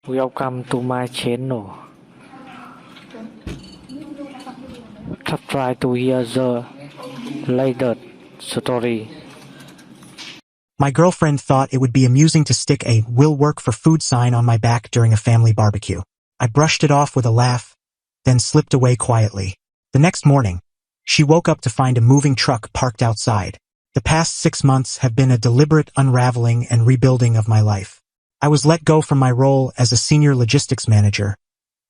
Welcome to my channel. Try to hear the latest story. My girlfriend thought it would be amusing to stick a "will work for food" sign on my back during a family barbecue. I brushed it off with a laugh, then slipped away quietly. The next morning, she woke up to find a moving truck parked outside. The past 6 months have been a deliberate unraveling and rebuilding of my life. I was let go from my role as a senior logistics manager,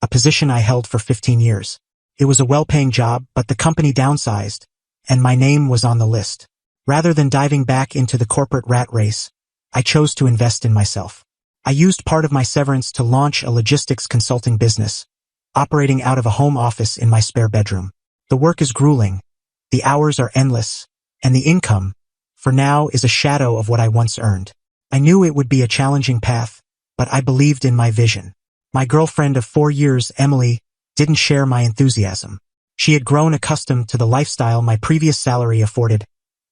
a position I held for 15 years. It was a well-paying job, but the company downsized, and my name was on the list. Rather than diving back into the corporate rat race, I chose to invest in myself. I used part of my severance to launch a logistics consulting business, operating out of a home office in my spare bedroom. The work is grueling, the hours are endless, and the income, for now, is a shadow of what I once earned. I knew it would be a challenging path, but I believed in my vision. My girlfriend of 4 years, Emily, didn't share my enthusiasm. She had grown accustomed to the lifestyle my previous salary afforded: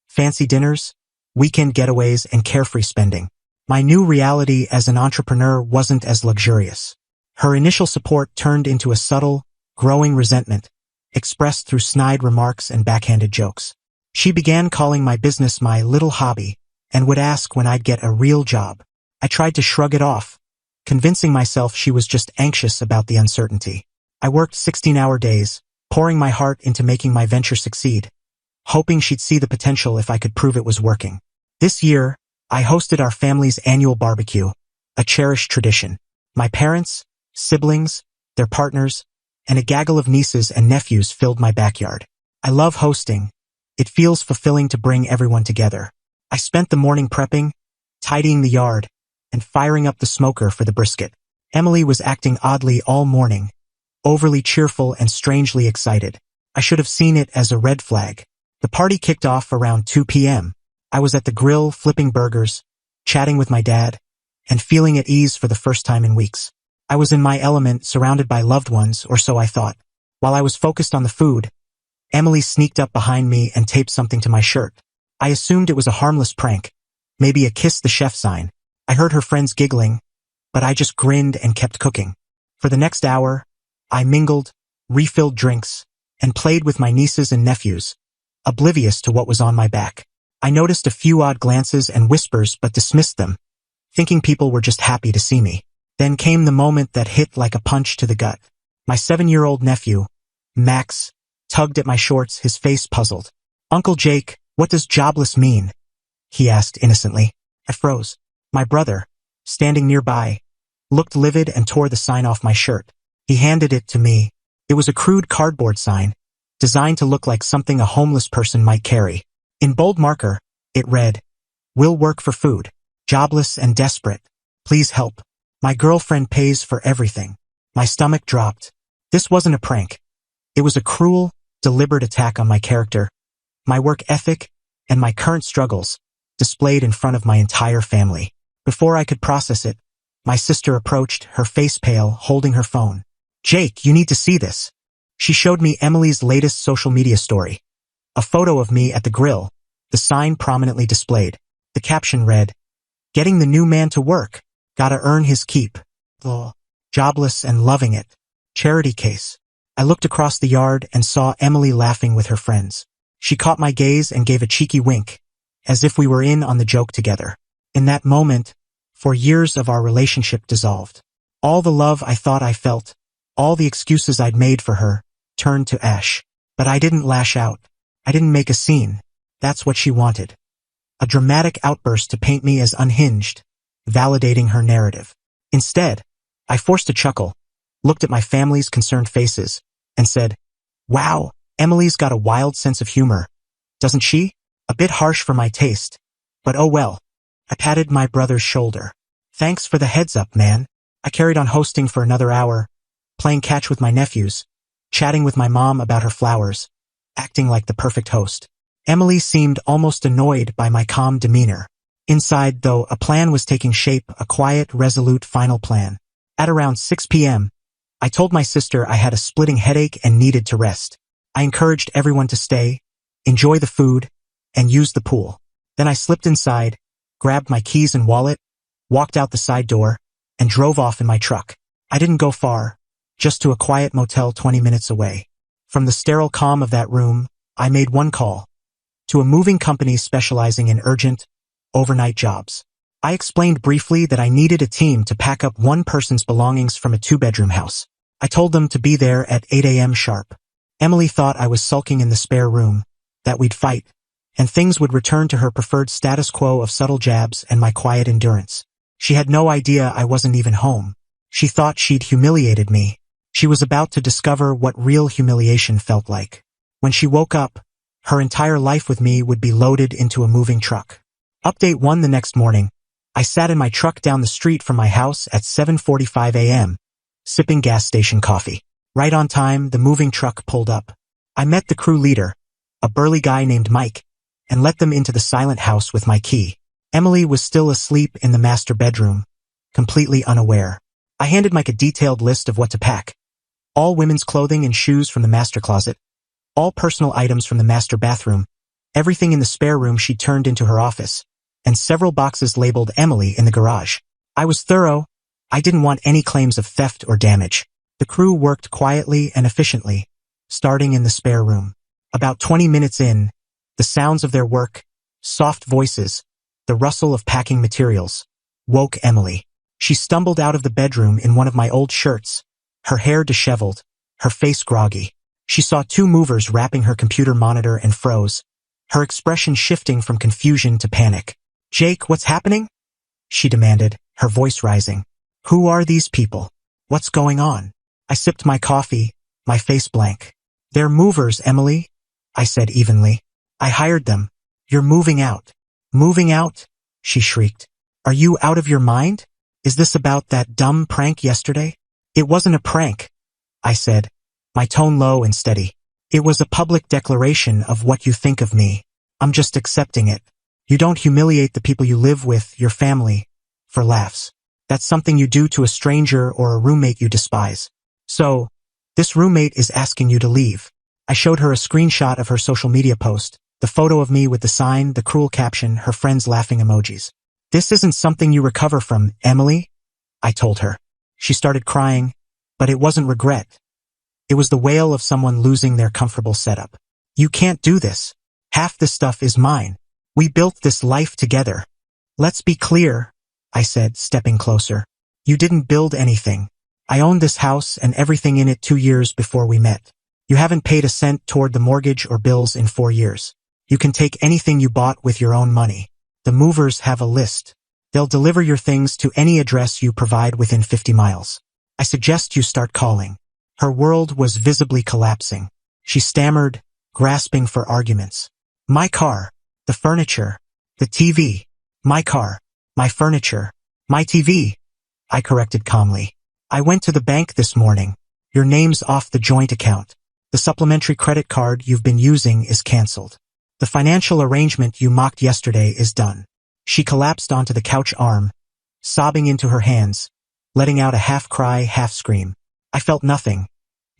fancy dinners, weekend getaways, and carefree spending. My new reality as an entrepreneur wasn't as luxurious. Her initial support turned into a subtle, growing resentment, expressed through snide remarks and backhanded jokes. She began calling my business my little hobby, and would ask when I'd get a real job. I tried to shrug it off, convincing myself she was just anxious about the uncertainty. I worked 16-hour days, pouring my heart into making my venture succeed, hoping she'd see the potential if I could prove it was working. This year, I hosted our family's annual barbecue, a cherished tradition. My parents, siblings, their partners, and a gaggle of nieces and nephews filled my backyard. I love hosting. It feels fulfilling to bring everyone together. I spent the morning prepping, tidying the yard, and firing up the smoker for the brisket. Emily was acting oddly all morning, overly cheerful and strangely excited. I should have seen it as a red flag. The party kicked off around 2 p.m. I was at the grill flipping burgers, chatting with my dad, and feeling at ease for the first time in weeks. I was in my element, surrounded by loved ones, or so I thought. While I was focused on the food, Emily sneaked up behind me and taped something to my shirt. I assumed it was a harmless prank, maybe a kiss the chef sign. I heard her friends giggling, but I just grinned and kept cooking. For the next hour, I mingled, refilled drinks, and played with my nieces and nephews, oblivious to what was on my back. I noticed a few odd glances and whispers but dismissed them, thinking people were just happy to see me. Then came the moment that hit like a punch to the gut. My 7-year-old nephew, Max, tugged at my shorts, his face puzzled. "Uncle Jake, what does jobless mean?" he asked innocently. I froze. My brother, standing nearby, looked livid and tore the sign off my shirt. He handed it to me. It was a crude cardboard sign, designed to look like something a homeless person might carry. In bold marker, it read, "Will work for food. Jobless and desperate. Please help. My girlfriend pays for everything." My stomach dropped. This wasn't a prank. It was a cruel, deliberate attack on my character, my work ethic, and my current struggles, displayed in front of my entire family. Before I could process it, my sister approached, her face pale, holding her phone. "Jake, you need to see this." She showed me Emily's latest social media story. A photo of me at the grill, the sign prominently displayed. The caption read, "Getting the new man to work. Gotta earn his keep. Ugh. Jobless and loving it. Charity case." I looked across the yard and saw Emily laughing with her friends. She caught my gaze and gave a cheeky wink, as if we were in on the joke together. In that moment, 4 years of our relationship dissolved. All the love I thought I felt, all the excuses I'd made for her, turned to ash. But I didn't lash out. I didn't make a scene. That's what she wanted. A dramatic outburst to paint me as unhinged, validating her narrative. Instead, I forced a chuckle, looked at my family's concerned faces, and said, "Wow, Emily's got a wild sense of humor, doesn't she? A bit harsh for my taste, but oh well." I patted my brother's shoulder. "Thanks for the heads up, man." I carried on hosting for another hour, playing catch with my nephews, chatting with my mom about her flowers, acting like the perfect host. Emily seemed almost annoyed by my calm demeanor. Inside, though, a plan was taking shape, a quiet, resolute final plan. At around 6 p.m., I told my sister I had a splitting headache and needed to rest. I encouraged everyone to stay, enjoy the food, and use the pool. Then I slipped inside, grabbed my keys and wallet, walked out the side door, and drove off in my truck. I didn't go far, just to a quiet motel 20 minutes away. From the sterile calm of that room, I made one call to a moving company specializing in urgent, overnight jobs. I explained briefly that I needed a team to pack up one person's belongings from a 2-bedroom house. I told them to be there at 8 a.m. sharp. Emily thought I was sulking in the spare room, that we'd fight, and things would return to her preferred status quo of subtle jabs and my quiet endurance. She had no idea I wasn't even home. She thought she'd humiliated me. She was about to discover what real humiliation felt like. When she woke up, her entire life with me would be loaded into a moving truck. Update 1 the next morning. I sat in my truck down the street from my house at 7:45 a.m., sipping gas station coffee. Right on time, the moving truck pulled up. I met the crew leader, a burly guy named Mike, and let them into the silent house with my key. Emily was still asleep in the master bedroom, completely unaware. I handed Mike a detailed list of what to pack. All women's clothing and shoes from the master closet, all personal items from the master bathroom, everything in the spare room she turned into her office, and several boxes labeled Emily in the garage. I was thorough. I didn't want any claims of theft or damage. The crew worked quietly and efficiently, starting in the spare room. About 20 minutes in, the sounds of their work, soft voices, the rustle of packing materials, woke Emily. She stumbled out of the bedroom in one of my old shirts, her hair disheveled, her face groggy. She saw 2 movers wrapping her computer monitor and froze, her expression shifting from confusion to panic. "Jake, what's happening?" she demanded, her voice rising. "Who are these people? What's going on?" I sipped my coffee, my face blank. "They're movers, Emily," I said evenly. "I hired them. You're moving out." "Moving out?" she shrieked. "Are you out of your mind? Is this about that dumb prank yesterday?" "It wasn't a prank," I said, my tone low and steady. "It was a public declaration of what you think of me. I'm just accepting it. You don't humiliate the people you live with, your family, for laughs. That's something you do to a stranger or a roommate you despise. So, this roommate is asking you to leave." I showed her a screenshot of her social media post, the photo of me with the sign, the cruel caption, her friends laughing emojis. "This isn't something you recover from, Emily," I told her. She started crying, but it wasn't regret. It was the wail of someone losing their comfortable setup. "You can't do this. Half this stuff is mine. We built this life together." "Let's be clear," I said, stepping closer. "You didn't build anything. I owned this house and everything in it 2 years before we met. You haven't paid a cent toward the mortgage or bills in 4 years. You can take anything you bought with your own money. The movers have a list. They'll deliver your things to any address you provide within 50 miles. I suggest you start calling." Her world was visibly collapsing. She stammered, grasping for arguments. "My car, the furniture, the TV. My car, my furniture, my TV," I corrected calmly. "I went to the bank this morning. Your name's off the joint account. The supplementary credit card you've been using is canceled. The financial arrangement you mocked yesterday is done." She collapsed onto the couch arm, sobbing into her hands, letting out a half-cry, half-scream. I felt nothing.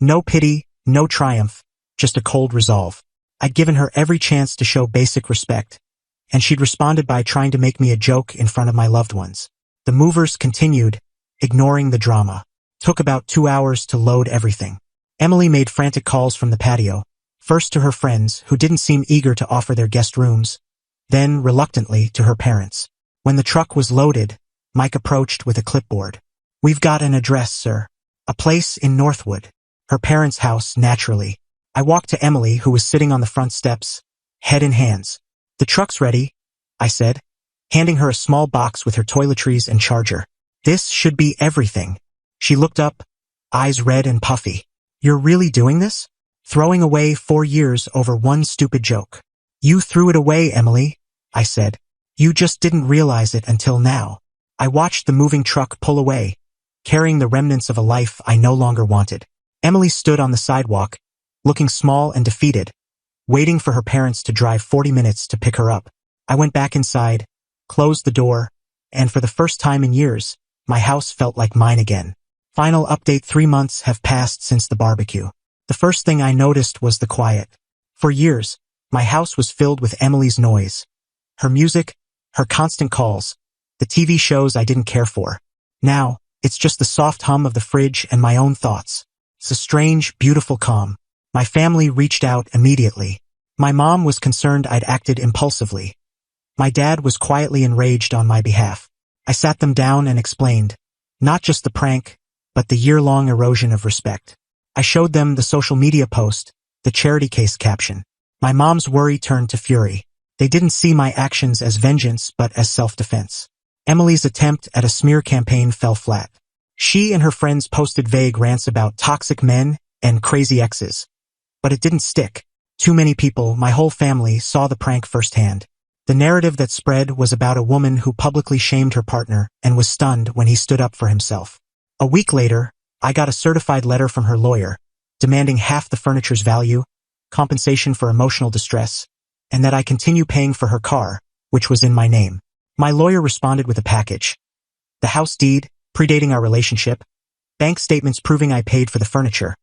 No pity, no triumph, just a cold resolve. I'd given her every chance to show basic respect, and she'd responded by trying to make me a joke in front of my loved ones. The movers continued, ignoring the drama. Took about 2 hours to load everything. Emily made frantic calls from the patio, first to her friends, who didn't seem eager to offer their guest rooms, then, reluctantly, to her parents. When the truck was loaded, Mike approached with a clipboard. "We've got an address, sir. A place in Northwood." Her parents' house, naturally. I walked to Emily, who was sitting on the front steps, head in hands. "The truck's ready," I said, handing her a small box with her toiletries and charger. "This should be everything." She looked up, eyes red and puffy. "You're really doing this? Throwing away 4 years over one stupid joke?" "You threw it away, Emily," I said. "You just didn't realize it until now." I watched the moving truck pull away, carrying the remnants of a life I no longer wanted. Emily stood on the sidewalk, looking small and defeated, waiting for her parents to drive 40 minutes to pick her up. I went back inside, closed the door, and for the first time in years, my house felt like mine again. Final update: 3 months have passed since the barbecue. The first thing I noticed was the quiet. For years, my house was filled with Emily's noise. Her music, her constant calls, the TV shows I didn't care for. Now, It's just the soft hum of the fridge and my own thoughts. It's a strange, beautiful calm. My family reached out immediately. My mom was concerned I'd acted impulsively. My dad was quietly enraged on my behalf. I sat them down and explained, not just the prank, but the year-long erosion of respect. I showed them the social media post, the charity case caption. My mom's worry turned to fury. They didn't see my actions as vengeance but as self-defense. Emily's attempt at a smear campaign fell flat. She and her friends posted vague rants about toxic men and crazy exes. But it didn't stick. Too many people, my whole family, saw the prank firsthand. The narrative that spread was about a woman who publicly shamed her partner and was stunned when he stood up for himself. A week later, I got a certified letter from her lawyer, demanding half the furniture's value, compensation for emotional distress, and that I continue paying for her car, which was in my name. My lawyer responded with a package. The house deed, predating our relationship, bank statements proving I paid for the furniture,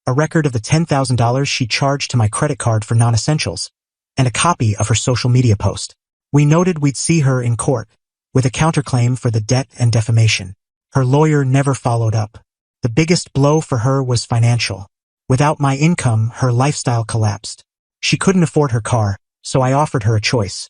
a record of the $10,000 she charged to my credit card for non-essentials, and a copy of her social media post. We noted we'd see her in court, with a counterclaim for the debt and defamation. Her lawyer never followed up. The biggest blow for her was financial. Without my income, her lifestyle collapsed. She couldn't afford her car, so I offered her a choice.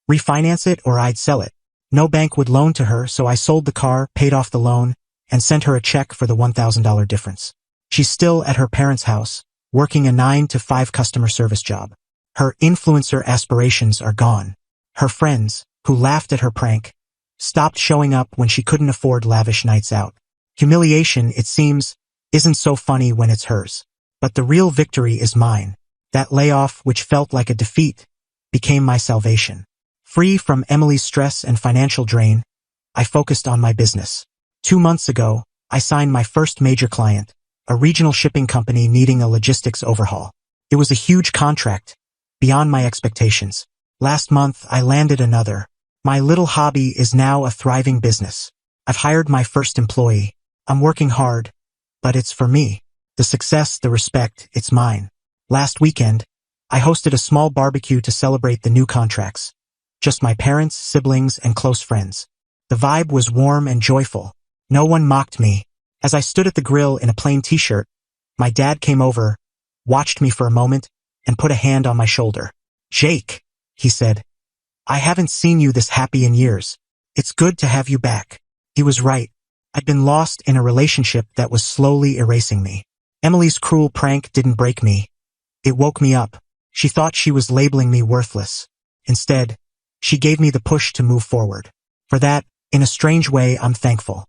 Refinance it or I'd sell it. No bank would loan to her, so I sold the car, paid off the loan, and sent her a check for the $1,000 difference. She's still at her parents' house, working a 9-to-5 customer service job. Her influencer aspirations are gone. Her friends, who laughed at her prank, stopped showing up when she couldn't afford lavish nights out. Humiliation, it seems, isn't so funny when it's hers. But the real victory is mine. That layoff, which felt like a defeat, became my salvation. Free from Emily's stress and financial drain, I focused on my business. 2 months ago, I signed my first major client, a regional shipping company needing a logistics overhaul. It was a huge contract, beyond my expectations. Last month, I landed another. My little hobby is now a thriving business. I've hired my first employee. I'm working hard, but it's for me. The success, the respect, it's mine. Last weekend, I hosted a small barbecue to celebrate the new contracts. Just my parents, siblings, and close friends. The vibe was warm and joyful. No one mocked me. As I stood at the grill in a plain t-shirt, my dad came over, watched me for a moment, and put a hand on my shoulder. "Jake," he said, "I haven't seen you this happy in years. It's good to have you back." He was right. I'd been lost in a relationship that was slowly erasing me. Emily's cruel prank didn't break me. It woke me up. She thought she was labeling me worthless. Instead, she gave me the push to move forward. For that, in a strange way, I'm thankful.